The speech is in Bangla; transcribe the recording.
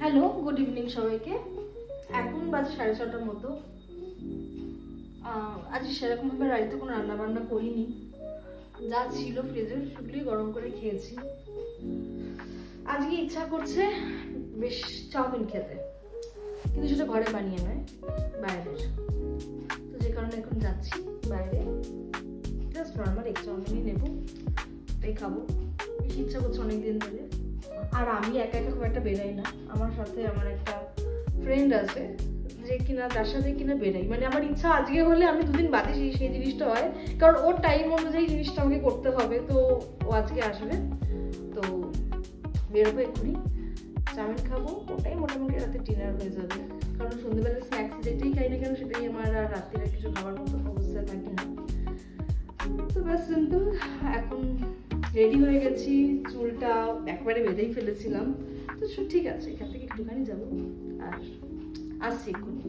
হ্যালো, গুড ইভিনিং সবাইকে। এখন বাজে 6:30টার মতো। আজ সেরকমভাবে বাড়িতে কোনো রান্না বান্না করিনি, যা ছিল ফ্রিজে সেগুলোই গরম করে খেয়েছি। আজকে ইচ্ছা করছে বেশ চাউমিন খেতে, কিন্তু সেটা ঘরে বানিয়ে নয়, বাইরের। তো যে কারণে এখন যাচ্ছি বাইরে, জাস্ট নর্মাল এক চাউমিনই নেবো, তাই খাবো। বেশ ইচ্ছা করছে অনেকদিন ধরে। আর আমি একা একা খুব একটা বেরাই না, আমার সাথে আমার একটা ফ্রেন্ড আছে যে কিনা, তার সাথে কিনা বেরাই। মানে আমার ইচ্ছা আজকে হলে আমি দুদিন বাদে সেই জিনিসটা হয়, কারণ ওর টাইম অনুযায়ী জিনিসটা আমাকে করতে হবে। তো ও আজকে আসবে, তো বেরোবো এক্ষুনি, চাউমিন খাবো, ওটাই মোটামুটি রাতে ডিনার হয়ে যাবে। কারণ সন্ধ্যেবেলা স্ন্যাক্স যেটাই খাই না কেন সেটাই আমার আর রাত্রির কিছু খাবার মতো অবস্থায় থাকি না। তো ব্যাস সিম্পল। এখন রেডি হয়ে গেছি, চুলটা একবারে বেঁধেই ফেলেছিলাম। তো ঠিক আছে, এখান থেকে একটুখানি যাবো আর আসছি এক্ষুনি।